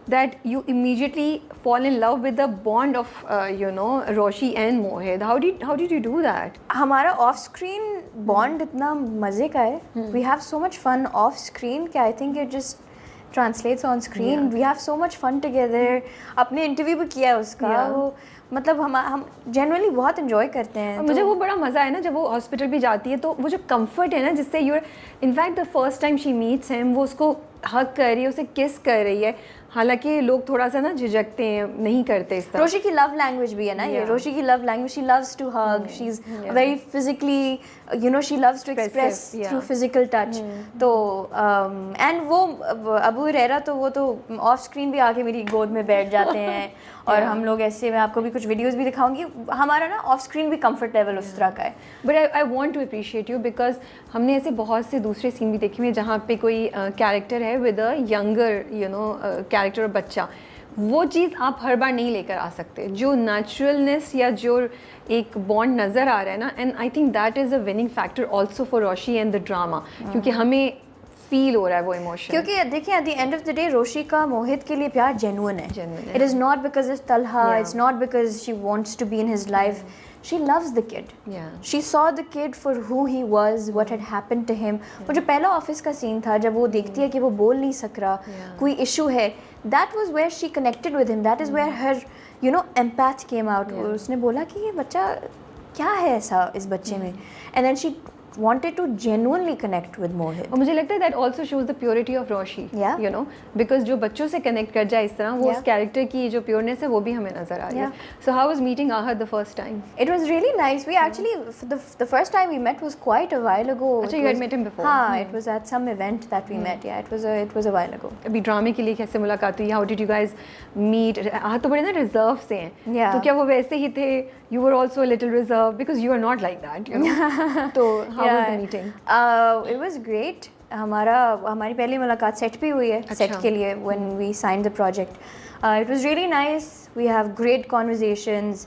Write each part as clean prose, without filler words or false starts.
that you immediately fall in love with the bond of Roshi and Mohit? How did you do that? हमारा off screen bond इतना मज़े का है, we have so much fun off screen कि I think it just translates on screen. We have so much fun together. आपने interview भी किया है उसका. वो मतलब हम जनरली बहुत इन्जॉय करते हैं. मुझे वो बड़ा मज़ा है ना जब वो हॉस्पिटल भी जाती है, तो वो जो कंफर्ट है ना जिससे you're in fact the first time she meets him, वो उसको हक कर रही है, उसे किस कर रही है. हालांकि लोग थोड़ा सा ना झिझकते हैं, नहीं करते इस तरह. रोशी की लव लैंग्वेज भी है ना ये. रोशी की love language, she loves to hug, she is very physically, you know, she loves to express through physical touch. तो एंड वो अबू हुरैरा तो वो तो ऑफ स्क्रीन भी आके मेरी गोद में बैठ जाते हैं. और हम लोग ऐसे, मैं आपको भी कुछ वीडियोस भी दिखाऊंगी. हमारा ना ऑफ स्क्रीन भी कंफर्ट लेवल उस तरह का है. But I want to appreciate you because हमने ऐसे बहुत से दूसरे सीन भी देखे हुए जहाँ पे कोई कैरेक्टर है विद अ यंगर कैरेक्टर और बच्चा. वो चीज़ आप हर बार नहीं लेकर आ सकते. जो नेचुरलनेस या जो एक बॉन्ड नज़र आ रहा है ना, and I think that is a winning factor also for Roshi and the drama. क्योंकि हमें फील हो रहा है वो इमोशन. क्योंकि देखिए at the end of the day Roshi का मोहित के लिए प्यार जेन्युइन है. It is not because of Talha, it's not because she wants to be in his life. She loves the kid. She saw the kid for who he was, what had happened to him. वो जो पहला office का scene था जब वो देखती है कि वो बोल नहीं सक रहा, कोई इशू है, that was where she connected with him. That is where her, you know, empath came out. उसने बोला कि ये बच्चा क्या है ऐसा इस बच्चे में, and then she wanted to genuinely connect with Mohit. और मुझे लगता है that also shows the purity of Roshi. You know, because जो बच्चों से connect कर जाए इस तरह, वो उस character की जो pureness है वो भी हमें नजर आ रही है. So how was meeting Ahad the first time? It was really nice. We actually the first time we met was quite a while ago. अच्छा, you had met him before? हाँ, it was at some event that we met. Yeah, it was a while ago. अभी ड्रामे के लिए कैसे मुलाकात हुई? How did you guys meet? Ahad तो बड़े ना रिजर्व से हैं. तो क्या वो वैसे ही थे? You were also a little reserved because you are not like that, you know. तो how was the meeting? It was great. हमारी पहली मुलाकात सेट पे हुई है. सेट के लिए when we signed the project. It was really nice. We have great conversations.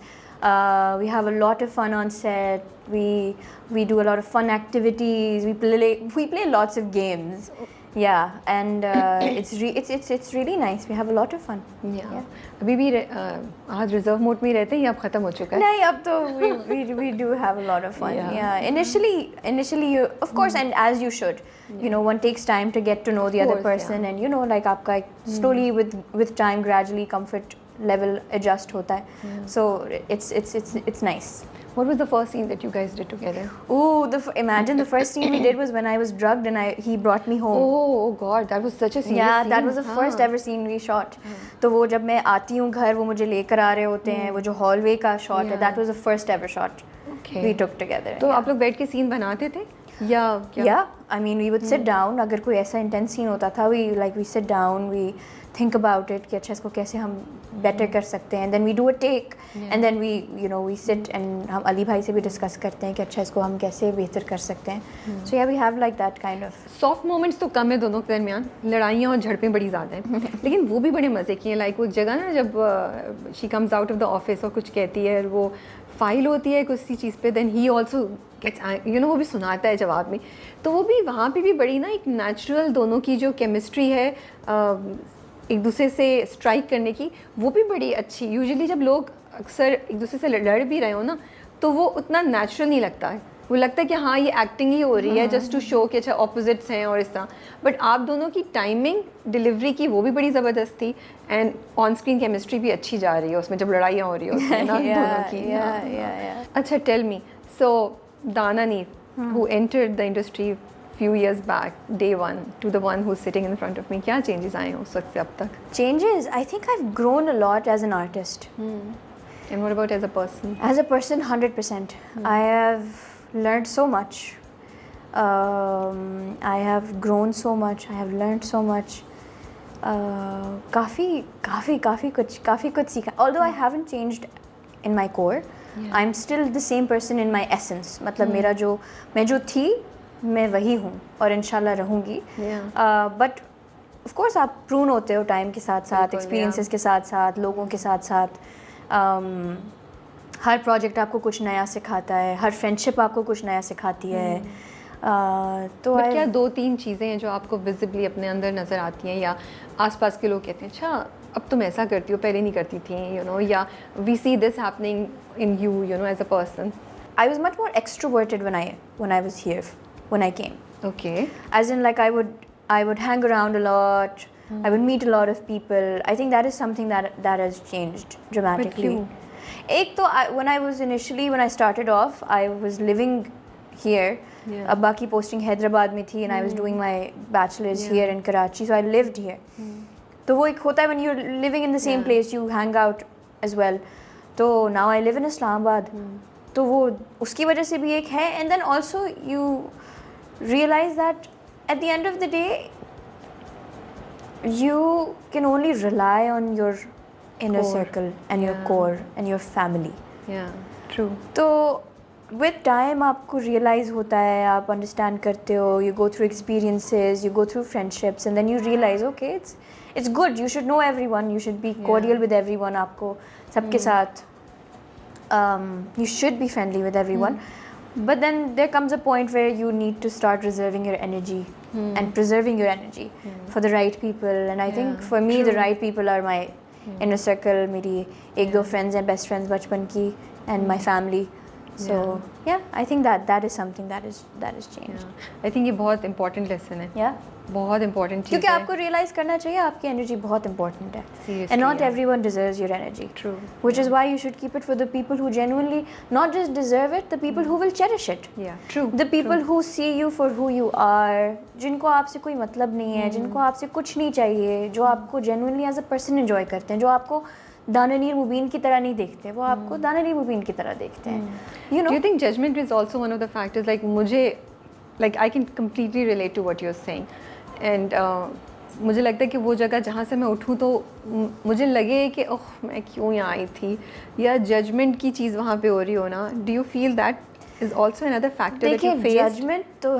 We have a lot of fun on set. We do a lot of fun activities. We play lots of games. Yeah, and it's really nice. We have a lot of fun. Yeah. अभी भी आज reserve mode में ही रहते हैं या अब ख़त्म हो चुका है? नहीं, अब तो we do have a lot of fun. Yeah. Initially you, of course, and as you should, you know, one takes time to get to know the other person, and you know, like आपका slowly with time gradually comfort level adjust होता है. So it's nice. What was the first scene that you guys did together? Ooh, imagine the first scene we did was when I was drugged and he brought me home. Oh God, that was such a serious scene. That was the first ever scene we shot. तो वो जब मैं आती हूँ घर, वो मुझे लेकर आ रहे होते हैं, वो जो hallway का shot है, that was the first ever shot we took together. तो आप लोग बैठ के scene बनाते थे या क्या? Yeah, I mean we would sit down. अगर कोई ऐसा intense scene होता था, we sit down, we think about it कि अच्छा इसको कैसे हम better कर सकते हैं, and then we do a take, and then we sit and हम अली भाई से भी discuss करते हैं कि अच्छा इसको हम कैसे बेहतर कर सकते हैं. So yeah, we have like that kind of soft moments तो कम है दोनों के दरमियान, लड़ाइयाँ और झड़पें बड़ी ज़्यादा हैं, लेकिन वो भी बड़े मज़े की हैं. लाइक वो जगह ना जब she comes out of the office और कुछ कहती है और वो फाइल होती है किसी चीज़ पे, then he also gets, you know, वो भी सुनाता है जवाब में. तो वो भी वहाँ पे भी बड़ी ना एक नेचुरल दोनों की जो केमिस्ट्री है एक दूसरे से स्ट्राइक करने की, वो भी बड़ी अच्छी. यूजुअली जब लोग अक्सर एक दूसरे से लड़ भी रहे हो ना, तो वो उतना नेचुरल नहीं लगता है. वो लगता है कि हाँ ये एक्टिंग ही हो रही है जस्ट टू शो कि अच्छा ऑपोजिट्स हैं और इस तरह. बट आप दोनों की टाइमिंग डिलीवरी की वो भी बड़ी ज़बरदस्त थी, एंड ऑन स्क्रीन केमिस्ट्री भी अच्छी जा रही है उसमें जब लड़ाइयाँ हो रही होती हैं ना दोनों की. अच्छा, टेल मी, सो दाना नीर who entered the industry few years back, day one, to the one who's sitting in front of me, क्या changes आए हैं उस वक्त से अब तक? Changes, I think I've grown a lot as an artist. And what about as a person? As a person, 100%. I have learned so much. I have grown so much. I have learned so much. काफ़ी कुछ सीखा. Although I haven't changed in my core, I'm still the same person in my essence. मतलब मेरा मैं जो थी मैं वही हूँ और इंशाल्लाह रहूँगी. बट ऑफ कोर्स आप प्रून होते हो टाइम के साथ साथ, एक्सपीरियंसेस के साथ साथ, लोगों के साथ साथ. हर प्रोजेक्ट आपको कुछ नया सिखाता है, हर फ्रेंडशिप आपको कुछ नया सिखाती है. तो But क्या 2-3 चीज़ें हैं जो आपको विजिबली अपने अंदर नज़र आती हैं या आसपास के लोग कहते हैं अच्छा अब तुम ऐसा करती हो पहले नहीं करती थी यू नो या we see this happening in you you know as a person? I was much more extroverted when I was here, when I came. Okay. As in, like, I would hang around a lot. I would meet a lot of people. I think that is something that has changed dramatically. एक तो when I started off, I was living here. Yeah. अब्बा की posting Hyderabad में थी and I was doing my bachelor's here in Karachi, so I lived here. तो वो एक होता है when you're living in the same place, you hang out as well. तो now I live in Islamabad. तो वो उसकी वजह से भी एक है and then also you realize that at the end of the day you can only rely on your inner circle and your core and your family. Yeah, true. तो with time आपको realize होता है, आप understand करते हो, you go through experiences, you go through friendships and then you realize okay it's good, you should know everyone, you should be cordial with everyone, आपको सबके साथ you should be friendly with everyone. But then there comes a point where you need to start reserving your energy and preserving your energy for the right people. And I think for me the right people are my inner circle, मेरी एक दो friends and best friends बचपन की and my family. So yeah, I think that is something that is changed. I think ये बहुत important lesson है. Yeah. बहुत important चीज़ है. क्योंकि आपको realize करना चाहिए आपकी energy बहुत important है. Seriously, And not everyone deserves your energy. True. Which is why you should keep it for the people who genuinely not just deserve it, the people who will cherish it. Yeah, true. The people who see you for who you are, जिनको आपसे कोई मतलब नहीं है, जिनको आपसे कुछ नहीं चाहिए, जो आपको genuinely as a person enjoy करते हैं, जो आपको दानानीर मुबीन की तरह नहीं देखते, वो आपको दानानीर मुबीन की तरह देखते हैं. You know? Do you think judgment is also one of the factors? Like मुझे I can completely relate to what you're saying. And मुझे लगता है कि वो जगह जहाँ से मैं उठूँ तो मुझे लगे कि ओह मैं क्यों यहाँ आई थी या जजमेंट की चीज़ वहाँ पे हो रही हो ना. Do you feel that is also another factor that you देखिए faced? जजमेंट तो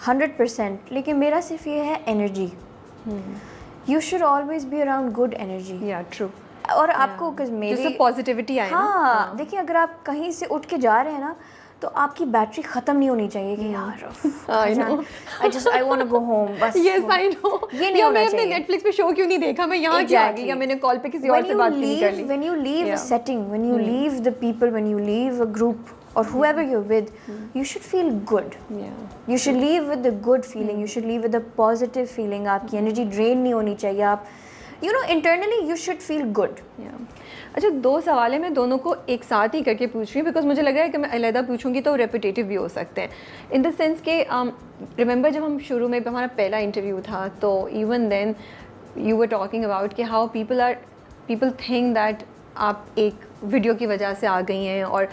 100%, लेकिन मेरा सिर्फ ये है energy. You should always be around good energy. Yeah, true. और आपको मेरी जिससे पॉजिटिविटी आए ना. हाँ देखिए अगर आप कहीं से उठ के जा रहे हैं ना तो आपकी बैटरी ख़त्म नहीं होनी चाहिए कि यार I want to go home बस. Yes, I know. ये नहीं होना मैं चाहिए. अपने Netflix पे शो क्यों नहीं देखा, मैं यहाँ क्यों आ गई या मैंने कॉल पे किसी और से बात क्यों नहीं कर ली. When you leave a setting, when you leave the people, when you leave a group or whoever you're with, you should feel good. Yeah. You should leave with a good feeling. You should leave with a positive feeling. आपकी energy drain नहीं होनी चाहिए. आप internally you should feel good. Yeah. अच्छा, 2 सवाल है, मैं दोनों को एक साथ ही करके पूछ रही हूँ बिकॉज मुझे लग रहा है कि मैं अलहदा पूछूंगी तो रेपिटेटिव भी हो सकते हैं. इन द सेंस के रिमेंबर जब हम शुरू में हमारा पहला इंटरव्यू था तो even then you were talking about कि हाउ पीपल थिंक दैट आप एक वीडियो की वजह से आ गई हैं और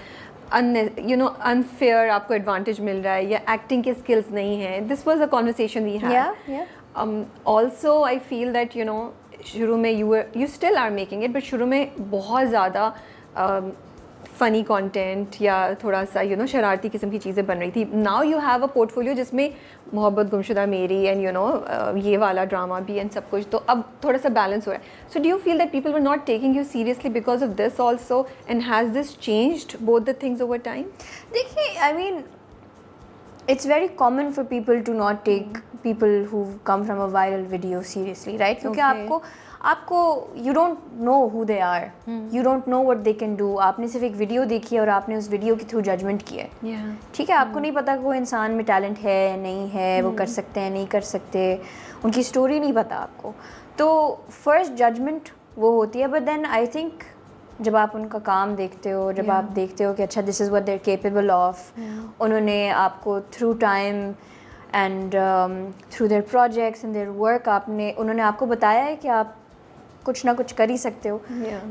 अनफेयर आपको एडवांटेज मिल रहा है या एक्टिंग के स्किल्स नहीं हैं. This was a conversation we had. Also I feel that शुरू में you still are making it but शुरू में बहुत ज़्यादा फ़नी कंटेंट या थोड़ा सा शरारती किस्म की चीज़ें बन रही थी. Now you have a portfolio जिसमें मोहब्बत गुमशुदा मेरी एंड ये वाला ड्रामा भी एंड सब कुछ, तो अब थोड़ा सा बैलेंस हो रहा है. So do you feel that people were not taking you seriously because of this also and has this changed both the things over time? देखिए I mean it's very common for people to not take people who come from a viral video seriously, right? क्योंकि आपको you don't know who they are, you don't know what they can do. आपने सिर्फ एक video देखी है और आपने उस वीडियो के थ्रू जजमेंट किया है. ठीक है, आपको नहीं पता कि वो इंसान में टैलेंट है नहीं है, वो कर सकते हैं नहीं कर सकते, उनकी स्टोरी नहीं पता आपको. तो फर्स्ट जजमेंट वो होती है. बट देन आई थिंक जब आप उनका काम देखते हो, जब आप देखते हो कि अच्छा this is what they are capable of, उन्होंने आपको through time and through their projects and their work उन्होंने आपको बताया है कि आप कुछ ना कुछ कर ही सकते हो.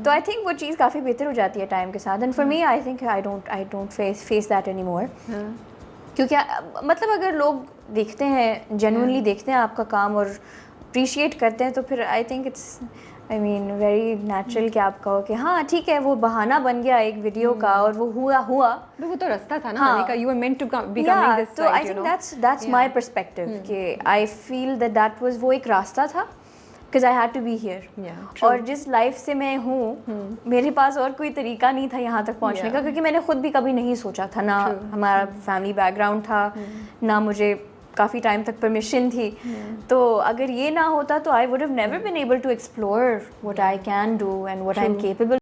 तो आई थिंक वो चीज़ काफ़ी बेहतर हो जाती है टाइम के साथ. And for me I think I don't face that any more. क्योंकि मतलब अगर लोग देखते हैं जेन्युइनली देखते हैं आपका काम और अप्रिशिएट करते हैं तो फिर I think it's very natural कि आप कहो कि हाँ ठीक है वो बहाना बन गया एक वीडियो का और वो हुआ वो तो रास्ता था ना आने का. You were meant to be coming this side. तो I think that's my perspective कि आई फील दैट वाज वो एक रास्ता था because I had to be here. Yeah, और जिस लाइफ से मैं हूँ मेरे पास और कोई तरीका नहीं था यहाँ तक पहुँचने का, क्योंकि मैंने खुद भी कभी नहीं सोचा था, ना हमारा फैमिली बैकग्राउंड था, ना मुझे काफ़ी टाइम तक परमिशन थी। तो अगर ये ना होता तो I would have never been able to explore what I can do and what I am capable